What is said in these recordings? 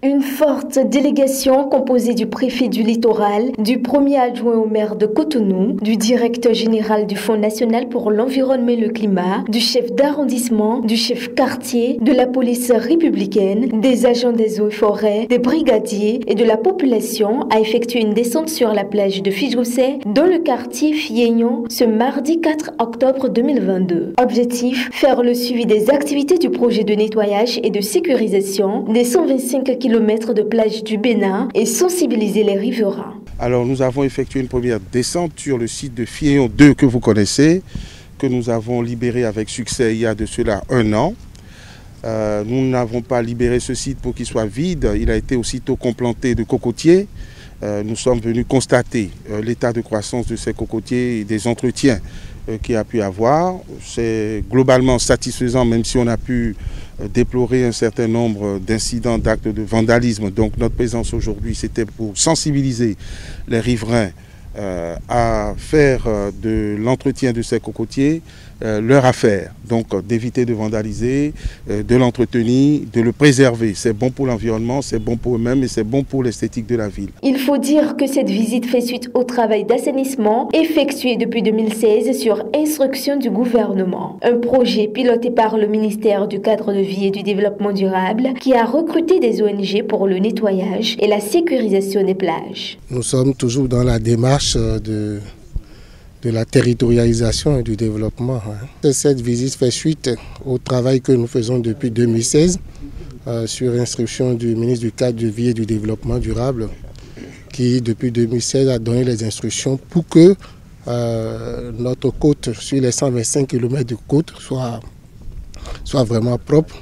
Une forte délégation composée du préfet du littoral, du premier adjoint au maire de Cotonou, du directeur général du Fonds national pour l'environnement et le climat, du chef d'arrondissement, du chef quartier, de la police républicaine, des agents des eaux et forêts, des brigadiers et de la population a effectué une descente sur la plage de Fijoussé dans le quartier Fiegnon ce mardi 4 octobre 2022. Objectif, faire le suivi des activités du projet de nettoyage et de sécurisation des 125 km de plage du Bénin et sensibiliser les riverains. Alors nous avons effectué une première descente sur le site de Fiegnon 2 que vous connaissez, que nous avons libéré avec succès il y a de cela 1 an. Nous n'avons pas libéré ce site pour qu'il soit vide, il a été aussitôt complanté de cocotiers. Nous sommes venus constater l'état de croissance de ces cocotiers et des entretiens qu'il a pu avoir. C'est globalement satisfaisant, même si on a pu déplorer un certain nombre d'incidents, d'actes de vandalisme. Donc notre présence aujourd'hui, c'était pour sensibiliser les riverains à faire de l'entretien de ces cocotiers leur affaire. Donc d'éviter de vandaliser, de l'entretenir, de le préserver. C'est bon pour l'environnement, c'est bon pour eux-mêmes et c'est bon pour l'esthétique de la ville. Il faut dire que cette visite fait suite au travail d'assainissement effectué depuis 2016 sur instruction du gouvernement. Un projet piloté par le ministère du Cadre de vie et du Développement durable qui a recruté des ONG pour le nettoyage et la sécurisation des plages. Nous sommes toujours dans la démarche de la territorialisation et du développement. Cette visite fait suite au travail que nous faisons depuis 2016 sur instruction du ministre du Cadre de vie et du Développement durable qui depuis 2016 a donné les instructions pour que notre côte sur les 125 km de côte soit vraiment propre,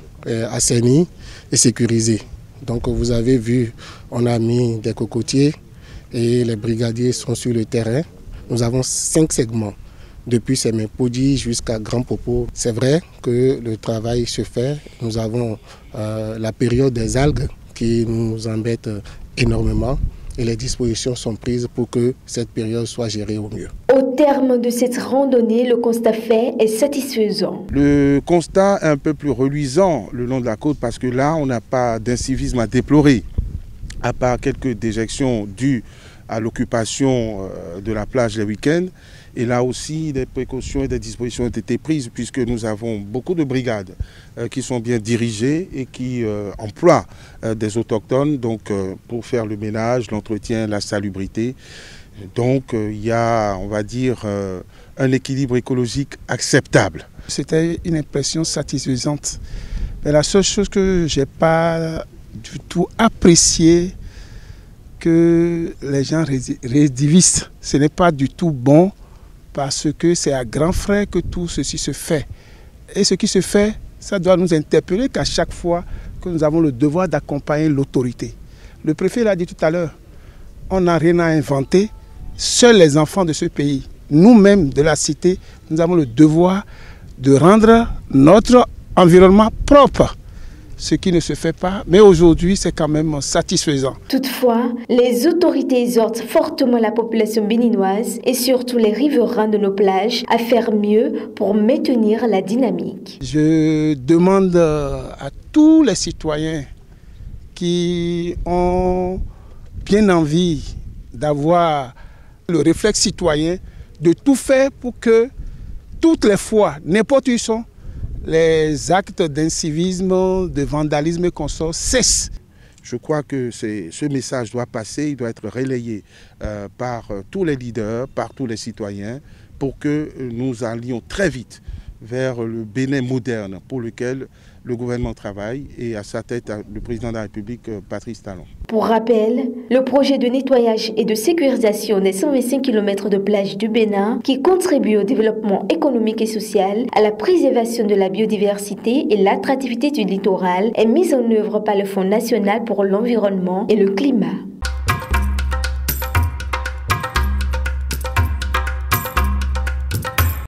assainie et sécurisée. Donc vous avez vu, on a mis des cocotiers et les brigadiers sont sur le terrain. Nous avons 5 segments, depuis Sémépodi jusqu'à Grand Popo. C'est vrai que le travail se fait. Nous avons la période des algues qui nous embête énormément et les dispositions sont prises pour que cette période soit gérée au mieux. Au terme de cette randonnée, le constat fait est satisfaisant. Le constat est un peu plus reluisant le long de la côte parce que là, on n'a pas d'incivisme à déplorer, à part quelques déjections dues à l'occupation de la plage les week-ends. Et là aussi, des précautions et des dispositions ont été prises puisque nous avons beaucoup de brigades qui sont bien dirigées et qui emploient des autochtones donc, pour faire le ménage, l'entretien, la salubrité. Donc il y a, on va dire, un équilibre écologique acceptable. C'était une impression satisfaisante. Mais la seule chose que je n'ai pas du tout apprécié, que les gens rédivisent. Ce n'est pas du tout bon parce que c'est à grands frais que tout ceci se fait. Et ce qui se fait, ça doit nous interpeller qu'à chaque fois que nous avons le devoir d'accompagner l'autorité. Le préfet l'a dit tout à l'heure, on n'a rien à inventer. Seuls les enfants de ce pays, nous-mêmes de la cité, nous avons le devoir de rendre notre environnement propre. Ce qui ne se fait pas, mais aujourd'hui c'est quand même satisfaisant. Toutefois, les autorités exhortent fortement la population béninoise et surtout les riverains de nos plages à faire mieux pour maintenir la dynamique. Je demande à tous les citoyens qui ont bien envie d'avoir le réflexe citoyen de tout faire pour que toutes les fois, n'importe où ils sont, les actes d'incivisme, de vandalisme et consorts cessent. Je crois que ce message doit passer, il doit être relayé par tous les leaders, par tous les citoyens, pour que nous allions très vite vers le Bénin moderne pour lequel le gouvernement travaille et à sa tête le président de la République, Patrice Talon. Pour rappel, le projet de nettoyage et de sécurisation des 125 km de plage du Bénin qui contribue au développement économique et social, à la préservation de la biodiversité et l'attractivité du littoral est mis en œuvre par le Fonds national pour l'environnement et le climat.